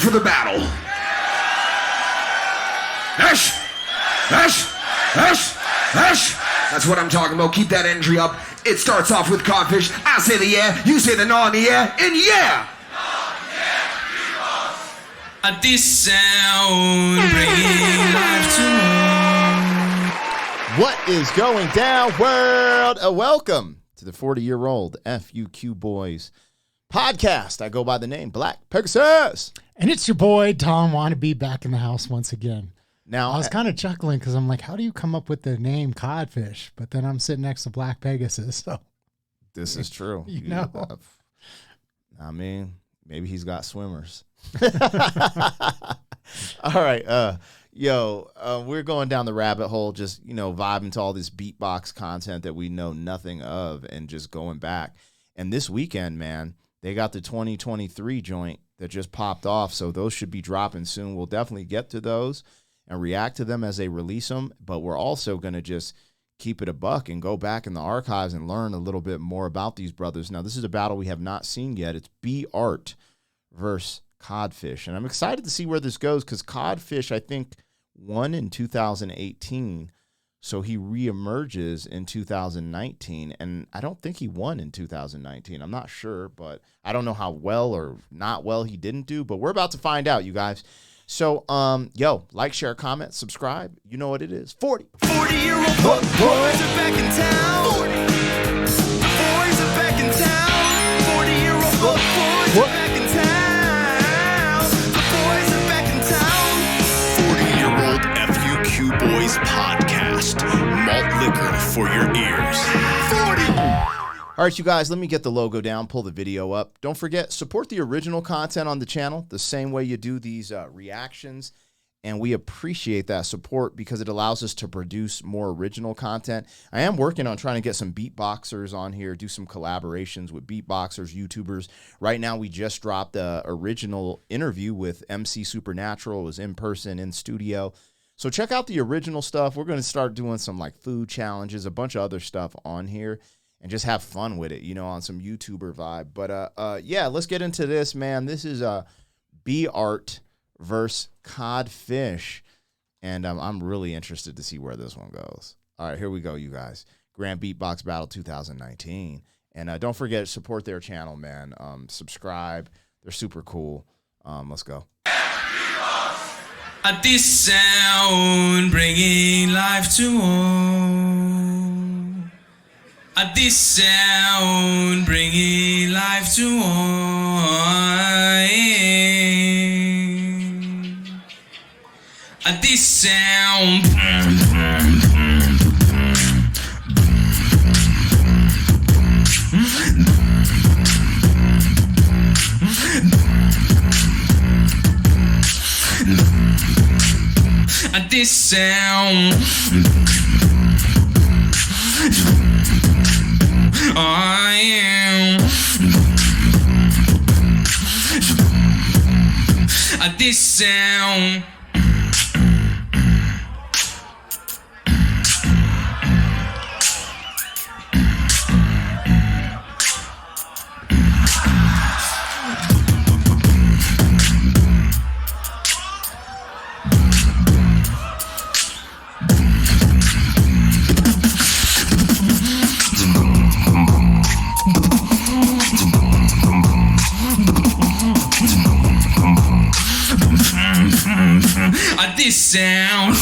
for the battle. Ash! Ash! Ash! Ash! That's what I'm talking about. Keep that energy up. It starts off with CODFISH. I say the yeah, you say the no in the yeah, and yeah! This sound bringing life to all. What is going down, world? Welcome to the 40-year-old FUQ Boys podcast. I go by the name Black Pegasus. And it's your boy, Tom Wannabe, back in the house once again. Now, I was kind of chuckling because I'm like, how do you come up with the name CODFISH? But then I'm sitting next to Black Pegasus. So this is true. You know. I mean, maybe he's got swimmers. All right. We're going down the rabbit hole, just, vibing to all this beatbox content that we know nothing of and just going back. And this weekend, man, they got the 2023 joint that just popped off. So those should be dropping soon. We'll definitely get to those and react to them as they release them. But we're also going to just keep it a buck and go back in the archives and learn a little bit more about these brothers. Now, this is a battle we have not seen yet. It's B-Art versus CODFISH. And I'm excited to see where this goes because CODFISH, I think, won in 2018. So he reemerges in 2019. And I don't think he won in 2019. I'm not sure, but I don't know how well or not well he didn't do. But we're about to find out, you guys. So, like, share, comment, subscribe. You know what it is. 40-year-old boys are back in town. 40. Boys are back in town. 40-year-old boys are back in town. The boys are back in town. 40-year-old FUQ Boys podcast. Malt liquor for your ears. 40. All right, you guys, let me get the logo down, pull the video up. Don't forget, support the original content on the channel the same way you do these reactions. And we appreciate that support because it allows us to produce more original content. I am working on trying to get some beatboxers on here, do some collaborations with beatboxers, YouTubers. Right now, we just dropped the original interview with MC Supernatural. It was in person, in studio. So check out the original stuff. We're going to start doing some like food challenges, a bunch of other stuff on here. And just have fun with it, on some YouTuber vibe. But, let's get into this, man. This is B-Art versus CODFISH. And I'm really interested to see where this one goes. All right, here we go, you guys. Grand Beatbox Battle 2019. And don't forget, support their channel, man. Subscribe. They're super cool. Let's go. This sound bringing life to all. This sound bringing life to all. This sound. This sound. I am this sound. This sound.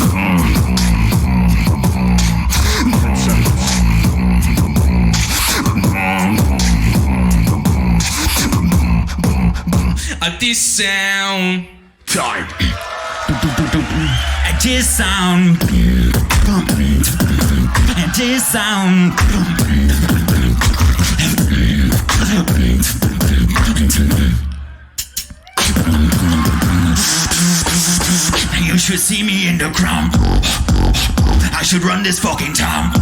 This sound. Time. This sound. This sound. You should see me in the crown. I should run this fucking town.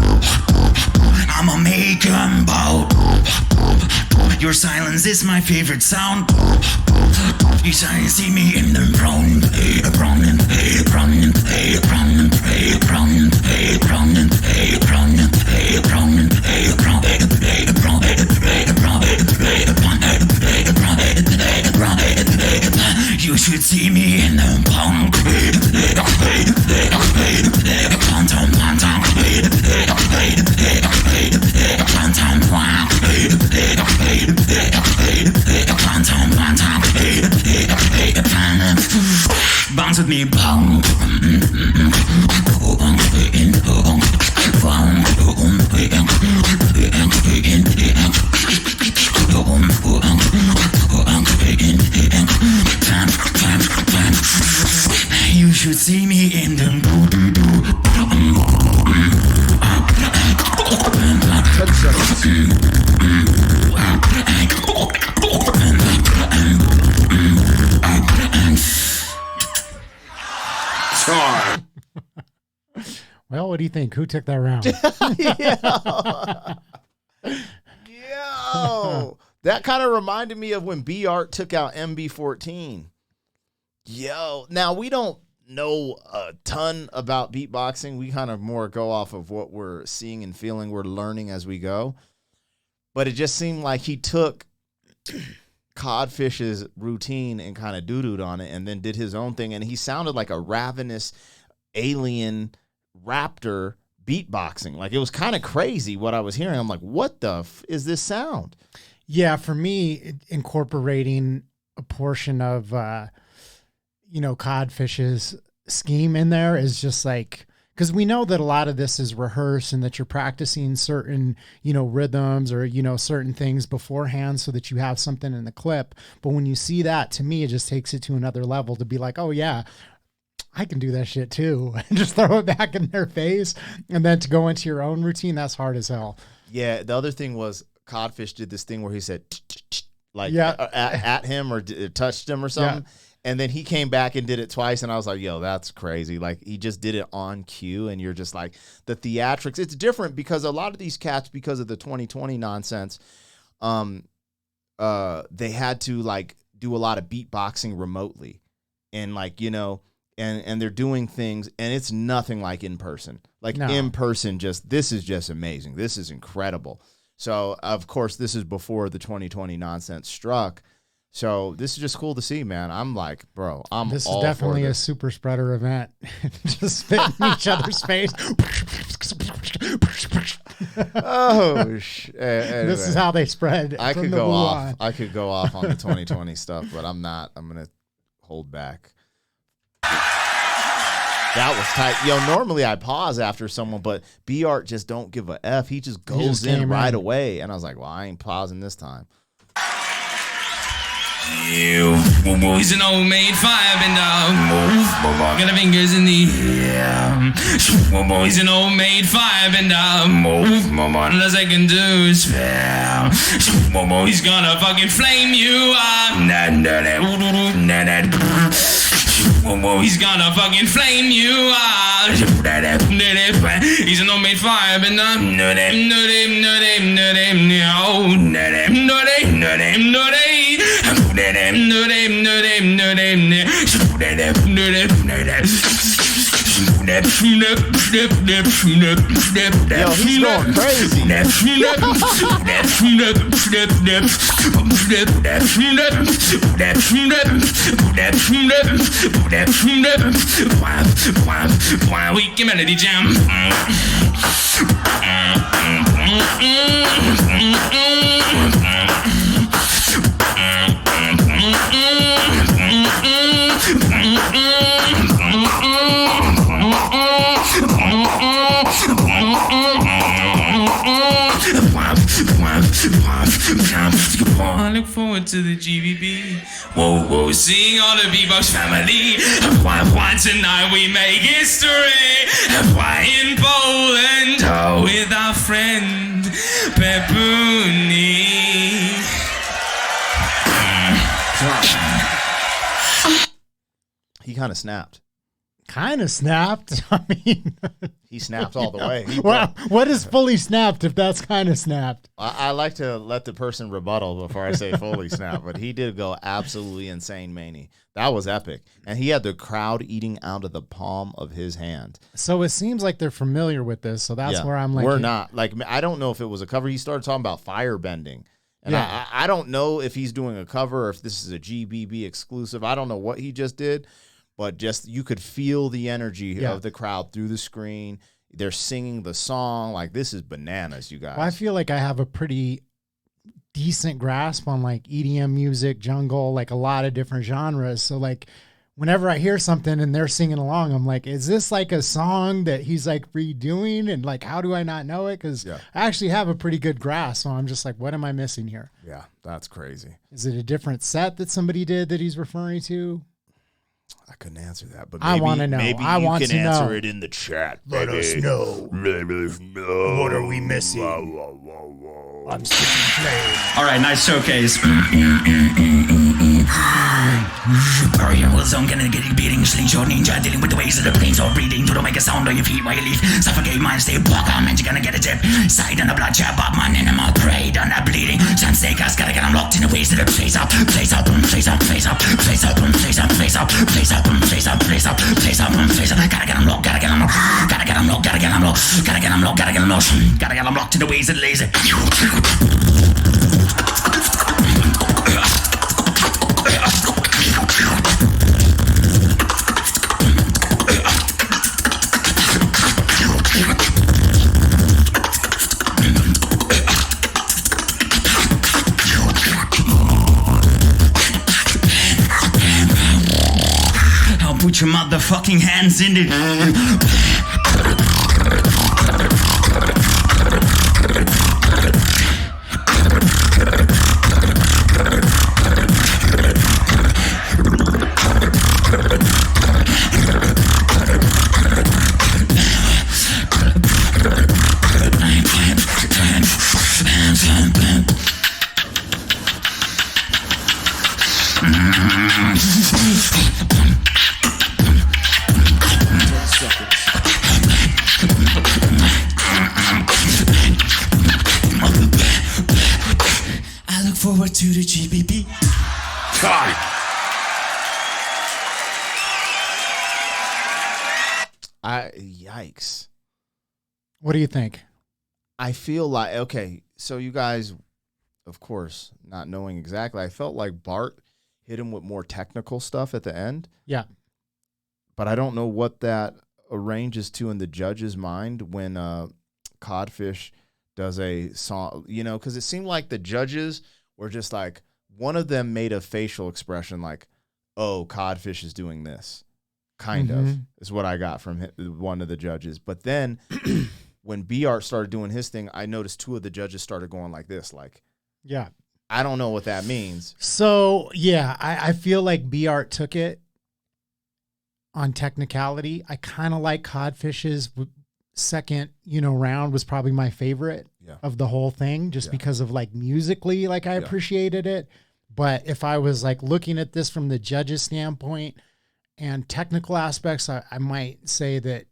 I'ma make 'em bow. Your silence is my favorite sound. You see me in the brown. You You should see me in the punk. Bounce with me, punk. You should see me in the Time. Well, what do you think? Who took that round? Yo, that kind of reminded me of when B Art took out MB14. Yo, now we don't know a ton about beatboxing. We kind of more go off of what we're seeing and feeling. We're learning as we go. But it just seemed like he took CODFISH's routine and kind of doo-dooed on it and then did his own thing. And he sounded like a ravenous alien raptor beatboxing. Like, it was kind of crazy what I was hearing. I'm like, what the is this sound? Yeah, for me, incorporating a portion of, CODFISH's scheme in there is just like, because we know that a lot of this is rehearsed and that you're practicing certain, rhythms or, certain things beforehand so that you have something in the clip. But when you see that, to me, it just takes it to another level to be like, oh, yeah, I can do that shit too. And just throw it back in their face. And then to go into your own routine, that's hard as hell. Yeah, the other thing was CODFISH did this thing where he said, at him or touched him or something. Yeah. And then he came back and did it twice, and I was like, yo, that's crazy. Like, he just did it on cue, and you're just like, the theatrics. It's different because a lot of these cats, because of the 2020 nonsense, they had to, like, do a lot of beatboxing remotely. And, like, and they're doing things, and it's nothing like in person. Like, in person, this is just amazing. This is incredible. So, of course, this is before the 2020 nonsense struck. So this is just cool to see, man. I'm like, bro, this is definitely a super spreader event. Just spit in each other's face. Oh, shit. Anyway, this is how they spread. I could go off. I could go off on the 2020 stuff, but I'm not. I'm going to hold back. That was tight. Yo, normally I pause after someone, but B Art just don't give a F. He just goes in right away. And I was like, well, I ain't pausing this time. You boys an old made firebender. Got the fingers in the air. Boys an old made firebender. The second to spare. He's gonna fucking flame you up. He's gonna fucking flame you up. He's an old made firebender. Yo, he's going crazy. Weak melody jam. I look forward to the GVB. Whoa, whoa, seeing all the Beatbox family. Why tonight we make history. Why in Poland with our friend Pepuni. He kind of snapped. Kind of snapped. I mean, he snapped all the way. Well, what is fully snapped if that's kind of snapped? I like to let the person rebuttal before I say fully snapped, but he did go absolutely insane, Manny. That was epic. And he had the crowd eating out of the palm of his hand. So it seems like they're familiar with this. So that's where I'm like, we're not. Like, I don't know if it was a cover. He started talking about fire bending. And Yeah. I don't know if he's doing a cover or if this is a GBB exclusive. I don't know what he just did, but just you could feel the energy of the crowd through the screen. They're singing the song. Like, this is bananas, you guys. Well, I feel like I have a pretty decent grasp on like EDM music, jungle, like a lot of different genres. So like whenever I hear something and they're singing along, I'm like, is this like a song that he's like redoing? And like, how do I not know it? Because I actually have a pretty good grasp. So I'm just like, what am I missing here? Yeah, that's crazy. Is it a different set that somebody did that he's referring to? I couldn't answer that, but I want to know. Maybe I you want can to answer know. it in the chat. Let us know. Let us know. What are we missing? I'm sticking flame. All right, nice showcase. Burial zone, gonna get it beating, slingshot ninja, dealing with the ways of the planes, or breathing to make a sound on your feet while you leave. Suffocate mind, stay block on, and you're gonna get a tip. Side on the blood, jab up, man, animal prey, done that bleeding. Some snake, I gotta get them locked in the ways of the place up, place up, place up, place up, place up, place up, place up, place up, place up, place up, place up, place up. Gotta get them locked, gotta get them locked, gotta get them locked, gotta get them locked, gotta get them locked, gotta get them locked, gotta get them locked in the ways of the laser. I'll put your motherfucking hands in it. I look forward to the GBB. Time. Yikes. What do you think? I feel like, okay, so you guys, of course, not knowing exactly, I felt like Bart hit him with more technical stuff at the end. Yeah. But I don't know what that arranges to in the judge's mind when CODFISH does a song, you know, because it seemed like the judges were just like, one of them made a facial expression like, oh, CODFISH is doing this, kind of, is what I got from one of the judges. But then when B-Art started doing his thing, I noticed two of the judges started going like this, like, Yeah. I don't know what that means. So, yeah, I feel like B-Art took it on technicality. I kind of like CODFISH's second, round was probably my favorite of the whole thing, just because of like musically, like I appreciated it. But if I was like looking at this from the judge's standpoint and technical aspects, I might say that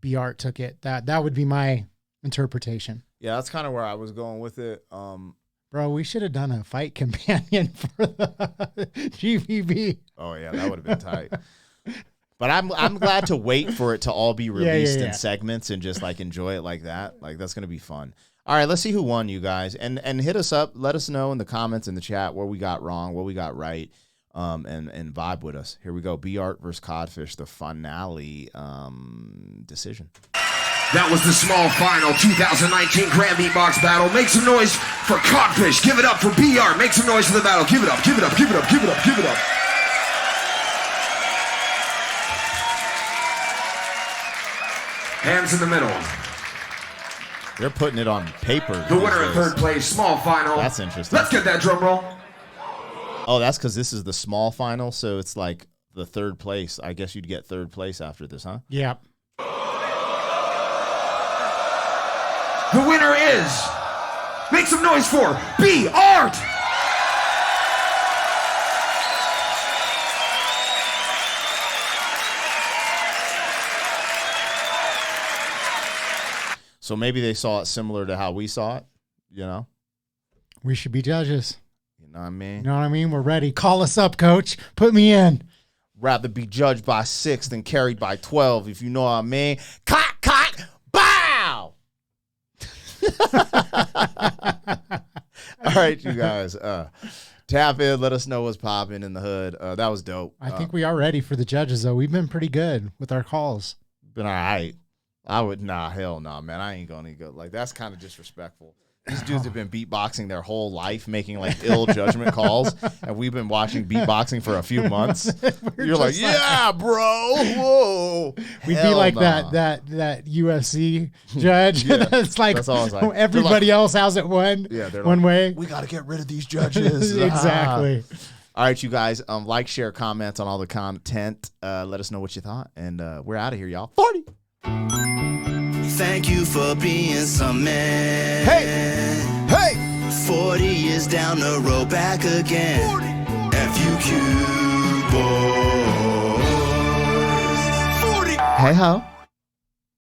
B-Art took it. That would be my interpretation. Yeah, that's kind of where I was going with it. Bro, we should have done a fight companion for the GBB. Oh yeah, that would have been tight. But I'm glad to wait for it to all be released in segments and just like enjoy it like that. Like that's gonna be fun. All right, let's see who won, you guys, and hit us up. Let us know in the comments in the chat where we got wrong, what we got right, and vibe with us. Here we go. B-Art versus CODFISH, the finale decision. That was the small final 2019 Grand Beatbox battle. Make some noise for CODFISH. Give it up for BR. Make some noise for the battle. Give it up, give it up, give it up, give it up, give it up. Hands in the middle. They're putting it on paper. The winner in third place, small final. That's interesting. Let's get that drum roll. Oh, that's because this is the small final, so it's like the third place. I guess you'd get third place after this, huh? Yeah. The winner is, make some noise for B-Art. So maybe they saw it similar to how we saw it, We should be judges. You know what I mean? You know what I mean? We're ready. Call us up, coach. Put me in. Rather be judged by 6 than carried by 12, if you know what I mean. Cock, cock, bow! All right, you guys. Tap in. Let us know what's popping in the hood. That was dope. I think we are ready for the judges, though. We've been pretty good with our calls. Been all right. I would hell no, man. I ain't gonna go. Like, that's kind of disrespectful. These dudes have been beatboxing their whole life, making like ill judgment calls, and we've been watching beatboxing for a few months. You're like, yeah, bro. Whoa. We'd be like that UFC judge. Yeah, that's like, that's all I was like. everybody else has it one way. We got to get rid of these judges. Exactly. All right, you guys. Like, share, comment on all the content. Let us know what you thought, and we're out of here, y'all. 40. Thank you for being some man. Hey! 40 years down the road, back again. 40. FUQ boys. 40. Hey ho.